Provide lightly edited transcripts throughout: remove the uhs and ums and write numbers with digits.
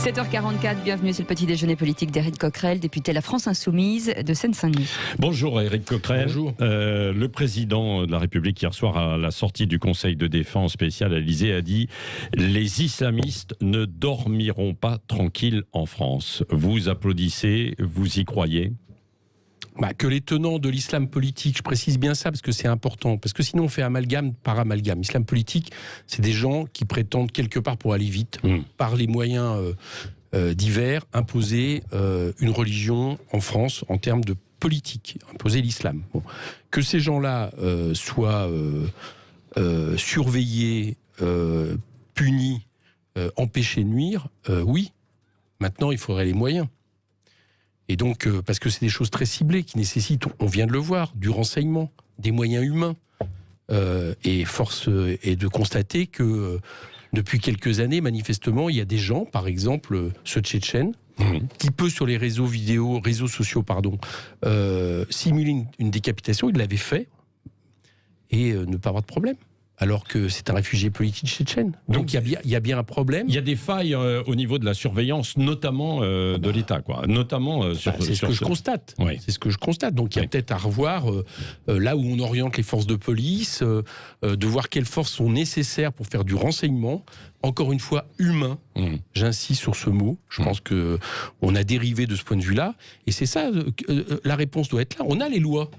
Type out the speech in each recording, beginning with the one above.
7h44, bienvenue, c'est le petit déjeuner politique d'Éric Coquerel, député La France Insoumise de Seine-Saint-Denis. Bonjour Éric Coquerel. Bonjour. Le président de la République hier soir à la sortie du Conseil de défense spécial à l'Élysée a dit « Les islamistes ne dormiront pas tranquilles en France ». Vous applaudissez, vous y croyez ? Que les tenants de l'islam politique, je précise bien ça parce que c'est important, parce que sinon on fait amalgame par amalgame. L'islam politique, c'est des gens qui prétendent quelque part pour aller vite, par les moyens divers, imposer une religion en France en termes de politique, imposer l'islam. Bon. Que ces gens-là soient surveillés, punis, empêchés de nuire, oui. Maintenant, il faudrait les moyens. Et donc, parce que c'est des choses très ciblées qui nécessitent, on vient de le voir, du renseignement, des moyens humains. Et force est de constater que depuis quelques années, manifestement, il y a des gens, par exemple ce Tchétchène, qui peut sur les réseaux sociaux, simuler une décapitation. Il l'avait fait et ne pas avoir de problème. Alors que c'est un réfugié politique tchétchène. Donc il y a bien un problème. Il y a des failles au niveau de la surveillance, notamment de l'État, quoi. Notamment c'est ce que je constate. Oui. C'est ce que je constate. Donc il y a peut-être à revoir là où on oriente les forces de police, de voir quelles forces sont nécessaires pour faire du renseignement. Encore une fois, humain. J'insiste sur ce mot. Je pense que on a dérivé de ce point de vue-là. Et c'est ça, la réponse doit être là. On a les lois.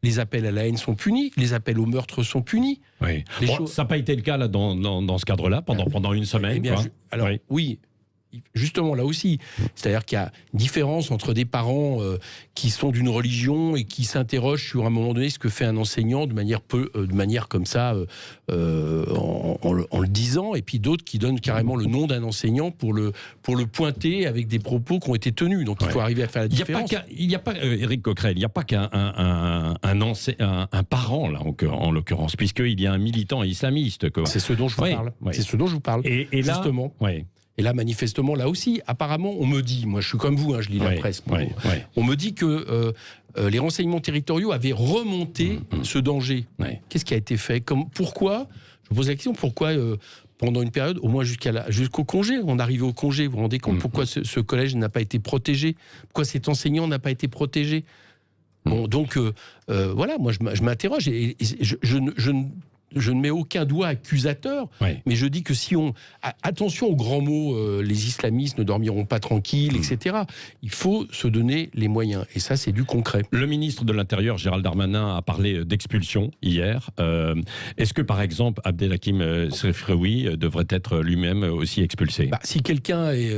Les appels à la haine sont punis, les appels au meurtre sont punis. Oui. Ça n'a pas été le cas là, dans ce cadre-là, pendant une semaine. Oui, justement là aussi. C'est-à-dire qu'il y a une différence entre des parents qui sont d'une religion et qui s'interrogent sur, à un moment donné, ce que fait un enseignant de manière comme ça, en le disant, et puis d'autres qui donnent carrément le nom d'un enseignant pour le pointer avec des propos qui ont été tenus. Donc il faut arriver à faire la différence. Il n'y a pas, Éric Coquerel, il n'y a pas qu'un parent, là, en l'occurrence, puisqu'il y a un militant islamiste. C'est ce dont je vous parle. C'est ce dont je vous parle. Et là, justement. Et là, manifestement, là aussi, apparemment, on me dit, moi je suis comme vous, je lis la presse, on me dit que les renseignements territoriaux avaient remonté ce danger. Qu'est-ce qui a été fait ? Pourquoi ? Je me pose la question, pourquoi pendant une période, au moins jusqu'au congé, on arrivait au congé, vous vous rendez compte pourquoi ce collège n'a pas été protégé ? Pourquoi cet enseignant n'a pas été protégé ? Bon, donc, voilà, moi je m'interroge et je ne mets aucun doigt accusateur, mais je dis que si on... Attention aux grands mots, les islamistes ne dormiront pas tranquilles, etc. Il faut se donner les moyens, et ça c'est du concret. Le ministre de l'Intérieur, Gérald Darmanin, a parlé d'expulsion hier. Est-ce que par exemple, Abdelhakim Sefrioui devrait être lui-même aussi expulsé ? Si quelqu'un est...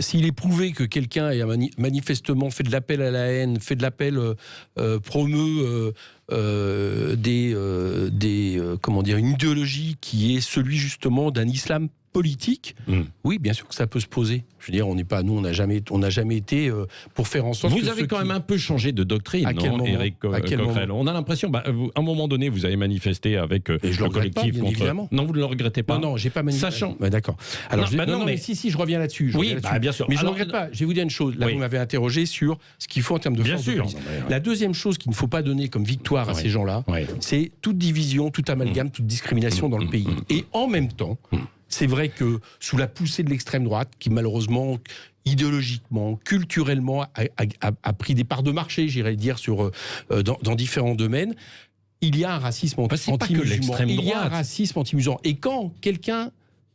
s'il est prouvé que quelqu'un a manifestement fait de l'appel à la haine, fait de l'appel promeut une idéologie qui est celui justement d'un islam politique, oui, bien sûr que ça peut se poser. Je veux dire, on n'a jamais été pour faire en sorte. Vous avez quand même un peu changé de doctrine, non, Éric Coquerel ? On a l'impression, à un moment donné, vous avez manifesté avec le collectif contre. Évidemment. Non, vous ne le regrettez pas ? Non, j'ai pas manifesté. Sachant. D'accord. Alors, mais si, je reviens là-dessus. Bien sûr. Mais je ne regrette pas. Je vais vous dire une chose. Là, vous m'avez interrogé sur ce qu'il faut en termes de force de police. La deuxième chose qu'il ne faut pas donner comme victoire à ces gens-là, c'est toute division, tout amalgame, toute discrimination dans le pays. Et en même temps. C'est vrai que sous la poussée de l'extrême droite, qui malheureusement, idéologiquement, culturellement, a pris des parts de marché, j'irais dire, dans différents domaines, il y a un racisme anti-musulman. Il y a un racisme anti-musulman. Et quand quelqu'un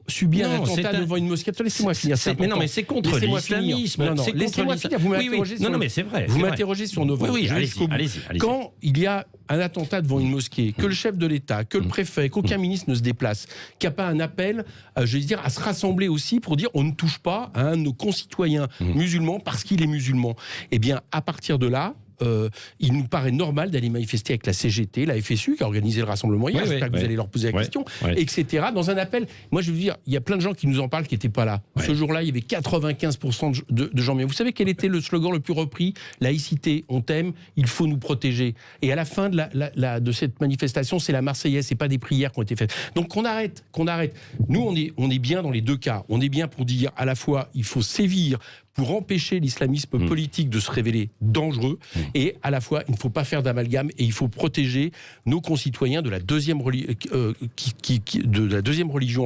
subit un attentat devant une mosquée... Laissez-moi finir. Mais c'est contre l'islamisme. Laissez-moi finir. Vous m'interrogez sur... Non, mais c'est vrai. Vous m'interrogez sur nos voix. Oui, allez-y. Quand il y a un attentat devant une mosquée, que le chef de l'État, que le préfet, qu'aucun ministre ne se déplace, qu'il n'y a pas un appel, à se rassembler aussi pour dire on ne touche pas à un de nos concitoyens musulmans parce qu'il est musulman. Eh bien, à partir de là, il nous paraît normal d'aller manifester avec la CGT, la FSU qui a organisé le rassemblement hier, j'espère que vous allez leur poser la question, etc. Dans un appel, moi je veux dire, il y a plein de gens qui nous en parlent qui n'étaient pas là. Ce jour-là, il y avait 95% de gens. Mais vous savez quel était le slogan le plus repris ? Laïcité, on t'aime, il faut nous protéger. Et à la fin de cette manifestation, c'est la Marseillaise, c'est pas des prières qui ont été faites. Donc qu'on arrête. Nous, on est bien dans les deux cas. On est bien pour dire à la fois, il faut sévir pour empêcher l'islamisme politique de se révéler dangereux. Et à la fois, il ne faut pas faire d'amalgame et il faut protéger nos concitoyens de la deuxième religion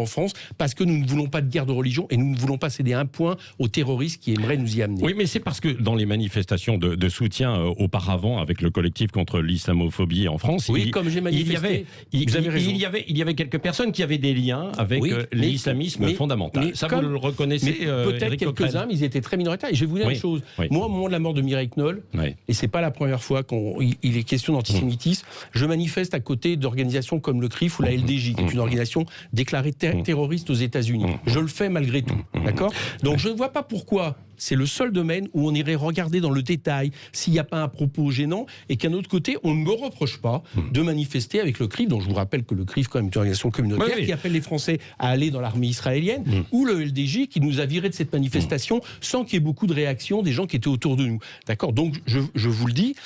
en France, parce que nous ne voulons pas de guerre de religion et nous ne voulons pas céder un point aux terroristes qui aimeraient nous y amener. Oui, mais c'est parce que dans les manifestations de soutien auparavant avec le collectif contre l'islamophobie en France, comme j'ai manifesté, vous avez raison. Il y avait quelques personnes qui avaient des liens avec l'islamisme fondamental. Ça, vous le reconnaissez, peut-être quelques-uns, mais ils étaient très minoritaires. Et je vais vous dire une chose. Moi, au moment de la mort de Mireille Knoll, et c'est pas la première fois qu'il est question d'antisémitisme, je manifeste à côté d'organisations comme le CRIF ou la LDJ, qui est une organisation déclarée terroriste aux États-Unis. Je le fais malgré tout, d'accord ? Donc je ne vois pas pourquoi c'est le seul domaine où on irait regarder dans le détail s'il n'y a pas un propos gênant, et qu'un autre côté, on ne me reproche pas de manifester avec le CRIF, dont je vous rappelle que le CRIF, quand même, est une organisation communautaire qui appelle les Français à aller dans l'armée israélienne, ou le LDJ qui nous a virés de cette manifestation sans qu'il y ait beaucoup de réactions des gens qui étaient autour de nous. D'accord ? Donc je vous le dis,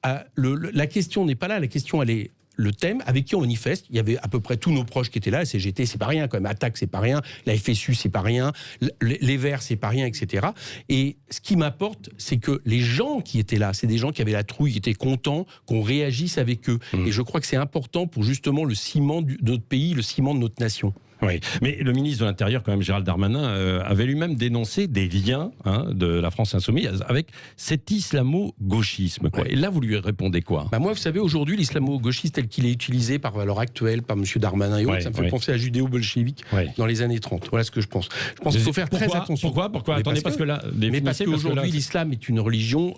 la question n'est pas là, la question elle est le thème, avec qui on manifeste. Il y avait à peu près tous nos proches qui étaient là. La CGT, c'est pas rien quand même. Attaque, c'est pas rien. La FSU, c'est pas rien. Les Verts, c'est pas rien, etc. Et ce qui m'apporte, c'est que les gens qui étaient là, c'est des gens qui avaient la trouille, qui étaient contents qu'on réagisse avec eux. Et je crois que c'est important pour justement le ciment de notre pays, le ciment de notre nation. Oui, mais le ministre de l'Intérieur, quand même, Gérald Darmanin, avait lui-même dénoncé des liens de la France insoumise avec cet islamo-gauchisme. Et là, vous lui répondez quoi ? Moi, vous savez, aujourd'hui, l'islamo-gauchisme tel qu'il est utilisé à l'heure actuelle par M. Darmanin et autres, ça me fait penser à judéo-bolchevique dans les années 30. Voilà ce que je pense. Je pense qu'il faut faire très attention. Pourquoi Attendez, parce qu'aujourd'hui, l'islam est une religion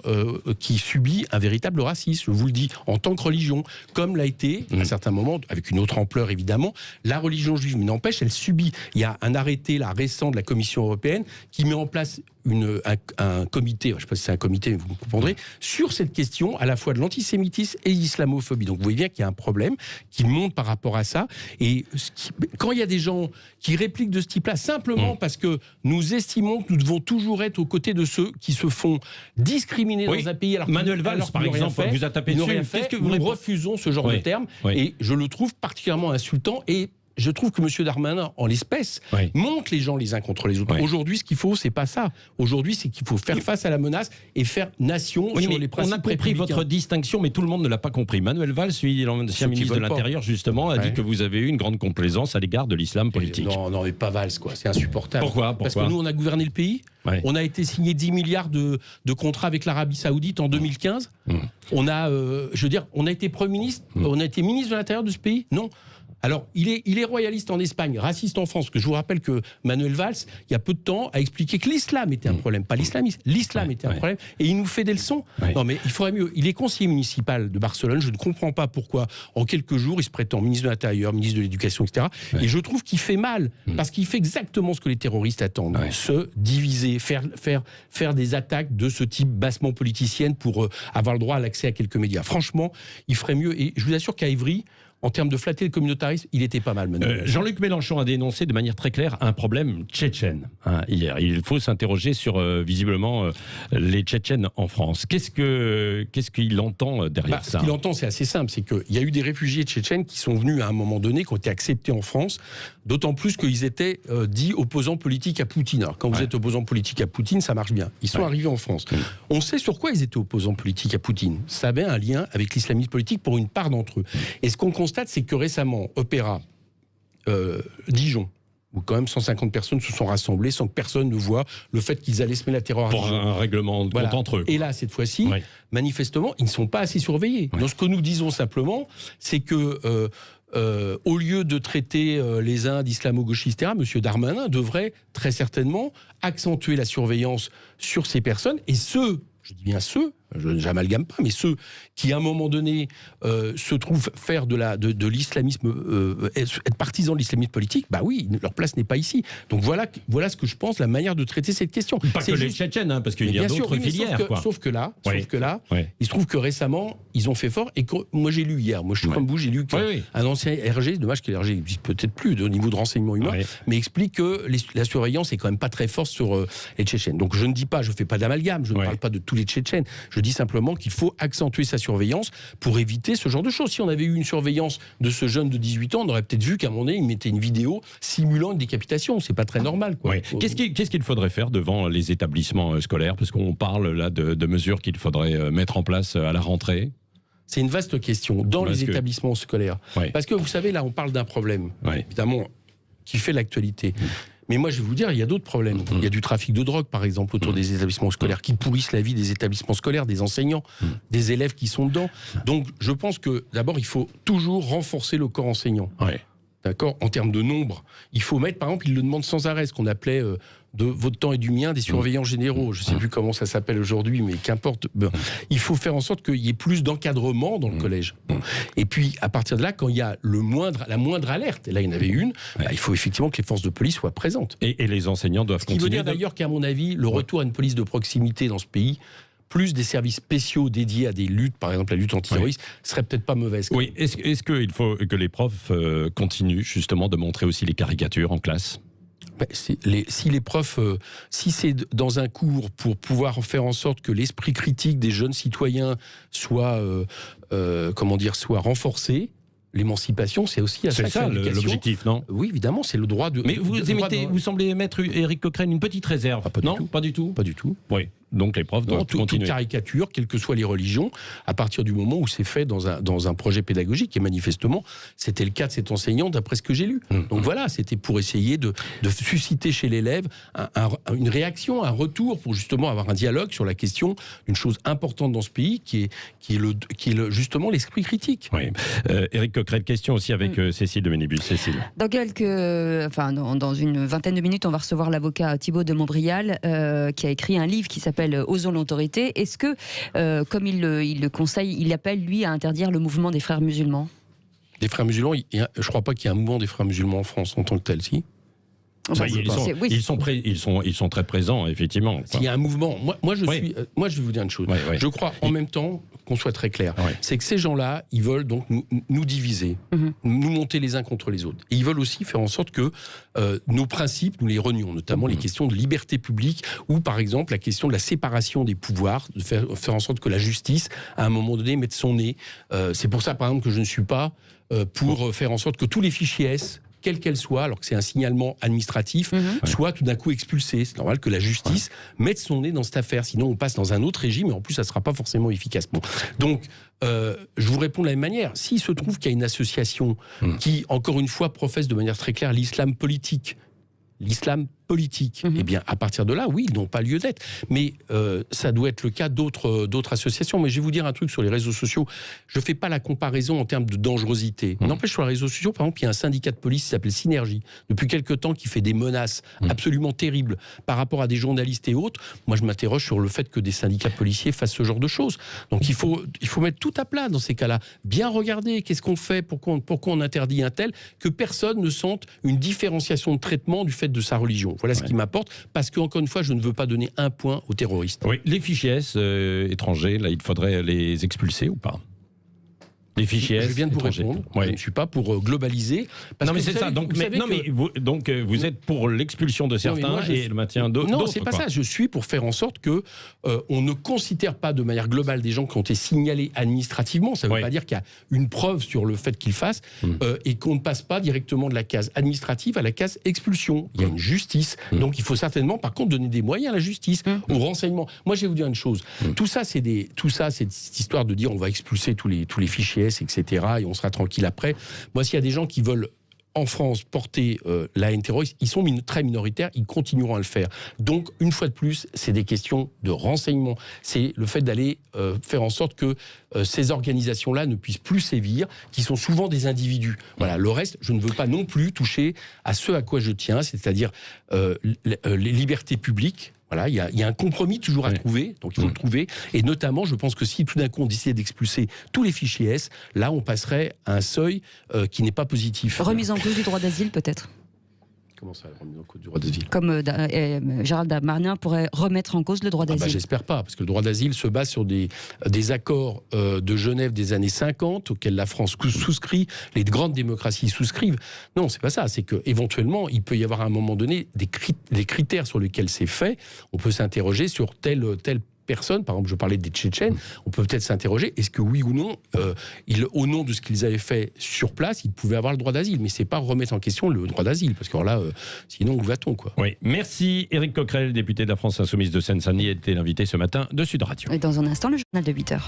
qui subit un véritable racisme, je vous le dis, en tant que religion, comme l'a été, à un certain moment, avec une autre ampleur évidemment, la religion juive. Mais n'empêche, elle subit. Il y a un arrêté récent de la Commission européenne qui met en place un comité, je ne sais pas si c'est un comité, mais vous me comprendrez, sur cette question à la fois de l'antisémitisme et de l'islamophobie. Donc vous voyez bien qu'il y a un problème qui monte par rapport à ça. Et quand il y a des gens qui répliquent de ce type-là, simplement parce que nous estimons que nous devons toujours être aux côtés de ceux qui se font discriminer dans un pays, alors Manuel Valls, par exemple, vous a tapé dessus. Qu'est-ce que nous refusons ce genre de terme, et je le trouve particulièrement insultant. Et je trouve que M. Darmanin, en l'espèce, monte les gens les uns contre les autres. Aujourd'hui, ce qu'il faut, c'est pas ça. Aujourd'hui, c'est qu'il faut faire face à la menace et faire nation sur les principes. On a compris votre distinction, mais tout le monde ne l'a pas compris. Manuel Valls, l'ancien ministre de l'Intérieur, justement, a dit que vous avez eu une grande complaisance à l'égard de l'islam politique. Non, mais pas Valls, quoi. C'est insupportable. Pourquoi Parce que nous, on a gouverné le pays. On a été signé 10 milliards de contrats avec l'Arabie Saoudite en 2015. On a, on a été Premier ministre, on a été ministre de l'Intérieur de ce pays. Non. Alors, il est royaliste en Espagne, raciste en France, que je vous rappelle que Manuel Valls, il y a peu de temps, a expliqué que l'islam était un problème, pas l'islamisme. L'islam était un problème, et il nous fait des leçons. Non, mais il faudrait mieux. Il est conseiller municipal de Barcelone, je ne comprends pas pourquoi, en quelques jours, il se prétend ministre de l'Intérieur, ministre de l'Éducation, etc. Et je trouve qu'il fait mal, parce qu'il fait exactement ce que les terroristes attendent. Se diviser, faire des attaques de ce type bassement politicienne pour avoir le droit à l'accès à quelques médias. Franchement, il ferait mieux. Et je vous assure qu'à Ivry, en termes de flatter le communautarisme, il était pas mal, Manuel. Jean-Luc Mélenchon a dénoncé de manière très claire un problème tchétchène hier. Il faut s'interroger sur, visiblement, les Tchétchènes en France. Qu'est-ce qu'il entend derrière ça ? Ce qu'il entend, c'est assez simple. C'est qu'il y a eu des réfugiés tchétchènes qui sont venus à un moment donné, qui ont été acceptés en France, d'autant plus qu'ils étaient dits opposants politiques à Poutine. Alors, quand vous êtes opposant politique à Poutine, ça marche bien. Ils sont arrivés en France. On sait sur quoi ils étaient opposants politiques à Poutine. Ça avait un lien avec l'islamisme politique pour une part d'entre eux. Et ce qu'on constate, c'est que récemment, Opéra, Dijon, où quand même 150 personnes se sont rassemblées sans que personne ne voit le fait qu'ils allaient semer la terreur à Dijon. Pour un règlement de compte entre eux. Et là, cette fois-ci, manifestement, ils ne sont pas assez surveillés. Donc ce que nous disons simplement, c'est que au lieu de traiter les uns d'islamo-gauchistes, M. Darmanin devrait très certainement accentuer la surveillance sur ces personnes, et ceux, je dis bien ceux, j'amalgame pas, mais ceux qui à un moment donné se trouvent faire de l'islamisme, être partisans de l'islamisme politique, bah oui, leur place n'est pas ici. Donc voilà ce que je pense, la manière de traiter cette question. Pas que les Tchétchènes, parce qu'il y a d'autres filières. Sauf que là, il se trouve que récemment, ils ont fait fort, et que moi j'ai lu hier, moi je suis comme vous, j'ai lu qu'un ancien RG, dommage que l'RG n'existe peut-être plus au niveau de renseignement humain, mais explique que la surveillance est quand même pas très forte sur les Tchétchènes. Donc je ne dis pas, je fais pas d'amalgame, je ne parle pas de tous les Tchétchènes, je Je dis simplement qu'il faut accentuer sa surveillance pour éviter ce genre de choses. Si on avait eu une surveillance de ce jeune de 18 ans, on aurait peut-être vu qu'à un moment donné, il mettait une vidéo simulant une décapitation. C'est pas très normal, quoi. Oui. Qu'est-ce qu'il faudrait faire devant les établissements scolaires? Parce qu'on parle là de mesures qu'il faudrait mettre en place à la rentrée. C'est une vaste question dans les établissements scolaires. Oui. Parce que vous savez, là, on parle d'un problème, évidemment, qui fait l'actualité. Mais moi, je vais vous dire, il y a d'autres problèmes. Il y a du trafic de drogue, par exemple, autour des établissements scolaires, qui pourrissent la vie des établissements scolaires, des enseignants, des élèves qui sont dedans. Donc, je pense que, d'abord, il faut toujours renforcer le corps enseignant. D'accord ? En termes de nombre, il faut mettre, par exemple, il le demande sans arrêt, ce qu'on appelait de votre temps et du mien, des surveillants généraux. Je ne sais plus comment ça s'appelle aujourd'hui, mais qu'importe. Il faut faire en sorte qu'il y ait plus d'encadrement dans le collège. Et puis, à partir de là, quand il y a la moindre alerte, et là, il y en avait une, il faut effectivement que les forces de police soient présentes. Et les enseignants doivent continuer. Ce qui veut dire d'ailleurs qu'à mon avis, le retour à une police de proximité dans ce pays, plus des services spéciaux dédiés à des luttes, par exemple la lutte antiterroriste, serait peut-être pas mauvaise. Oui, est-ce qu'il faut que les profs continuent justement de montrer aussi les caricatures en classe ? Si les profs, si c'est dans un cours pour pouvoir faire en sorte que l'esprit critique des jeunes citoyens soit soit renforcé, l'émancipation, c'est aussi à ça. C'est ça l'objectif, non ? Oui, évidemment, c'est le droit de... Mais vous semblez émettre, Éric Coquerel, une petite réserve. Non, pas du tout. Pas du tout. Oui. Donc les profs doivent continuer. Toute caricature, quelles que soient les religions, à partir du moment où c'est fait dans un projet pédagogique, et manifestement, c'était le cas de cet enseignant, d'après ce que j'ai lu. Donc voilà, c'était pour essayer de susciter chez l'élève une réaction, un retour, pour justement avoir un dialogue sur la question d'une chose importante dans ce pays, qui est justement l'esprit critique. Oui. Éric Coquerel, question aussi avec Cécile de Ménébus. Cécile. Dans une vingtaine de minutes, on va recevoir l'avocat Thibault de Montbrial, qui a écrit un livre qui s'appelle Osons l'autorité. Est-ce que, comme il le conseille, il appelle, lui, à interdire le mouvement des frères musulmans ? Des frères musulmans, je ne crois pas qu'il y ais un mouvement des frères musulmans en France en tant que tel, si. Ils sont très présents, effectivement. S'il y a un mouvement, moi je vais vous dire une chose. Je crois en même temps, qu'on soit très clair, c'est que ces gens-là, ils veulent donc nous diviser, nous monter les uns contre les autres. Et ils veulent aussi faire en sorte que nos principes, nous les renions, notamment les questions de liberté publique, ou par exemple la question de la séparation des pouvoirs, de faire en sorte que la justice, à un moment donné, mette son nez. C'est pour ça, par exemple, que je ne suis pas pour faire en sorte que tous les fichiers S, quelle qu'elle soit, alors que c'est un signalement administratif, soit tout d'un coup expulsé. C'est normal que la justice mette son nez dans cette affaire, sinon on passe dans un autre régime et en plus ça ne sera pas forcément efficace. Bon. Donc, je vous réponds de la même manière. S'il se trouve qu'il y a une association qui, encore une fois, professe de manière très claire l'islam politique, eh bien, à partir de là, oui, ils n'ont pas lieu d'être. Mais ça doit être le cas d'autres associations. Mais je vais vous dire un truc sur les réseaux sociaux. Je ne fais pas la comparaison en termes de dangerosité. N'empêche, sur les réseaux sociaux, par exemple, il y a un syndicat de police qui s'appelle Synergie, depuis quelque temps, qui fait des menaces absolument terribles par rapport à des journalistes et autres. Moi, je m'interroge sur le fait que des syndicats policiers fassent ce genre de choses. Donc, il faut mettre tout à plat dans ces cas-là. Bien regarder qu'est-ce qu'on fait, pourquoi on interdit un tel, que personne ne sente une différenciation de traitement du fait de sa religion. Voilà ce qui m'apporte, parce qu'encore une fois, je ne veux pas donner un point aux terroristes. Oui, les fichiers S étrangers, là, il faudrait les expulser ou pas ? Les fichiers S. Je viens de vous répondre. Je ne suis pas pour globaliser. Non, mais c'est ça. Donc, vous êtes pour l'expulsion de certains et le maintien d'autres. Non, c'est pas ça. Je suis pour faire en sorte que on ne considère pas de manière globale des gens qui ont été signalés administrativement. Ça ne veut pas dire qu'il y a une preuve sur le fait qu'ils fassent et qu'on ne passe pas directement de la case administrative à la case expulsion. Il y a une justice. Donc, il faut certainement, par contre, donner des moyens à la justice, au renseignement. Moi, je vais vous dire une chose. Tout ça, c'est cette histoire de dire on va expulser tous les fichiers, etc. et on sera tranquille après. Moi, s'il y a des gens qui veulent en France porter la haine terroriste, ils sont très minoritaires, ils continueront à le faire. Donc, une fois de plus, c'est des questions de renseignement. C'est le fait d'aller faire en sorte que ces organisations-là ne puissent plus sévir, qui sont souvent des individus. Voilà. Le reste, je ne veux pas non plus toucher à ce à quoi je tiens, c'est-à-dire les libertés publiques. Voilà, il y a un compromis toujours à trouver, donc il faut le trouver. Et notamment, je pense que si tout d'un coup on décidait d'expulser tous les fichiers S, là on passerait à un seuil qui n'est pas positif. Remise en cause du droit d'asile peut-être ? Comment ça, la remise en cause du droit d'asile ? Comme Gérald Darmanin pourrait remettre en cause le droit d'asile. J'espère pas, parce que le droit d'asile se base sur des accords de Genève des années 50, auxquels la France souscrit, les grandes démocraties souscrivent. Non, c'est pas ça. C'est qu'éventuellement, il peut y avoir à un moment donné des critères sur lesquels c'est fait. On peut s'interroger sur tel personnes, par exemple je parlais des Tchétchènes, on peut peut-être s'interroger, est-ce que oui ou non, au nom de ce qu'ils avaient fait sur place, ils pouvaient avoir le droit d'asile. Mais c'est pas remettre en question le droit d'asile, parce que là, sinon où va-t-on, quoi. Oui, merci Éric Coquerel, député de la France Insoumise de Seine-Saint-Denis, a été l'invité ce matin de Sud Radio. Et dans un instant, le journal de 8h.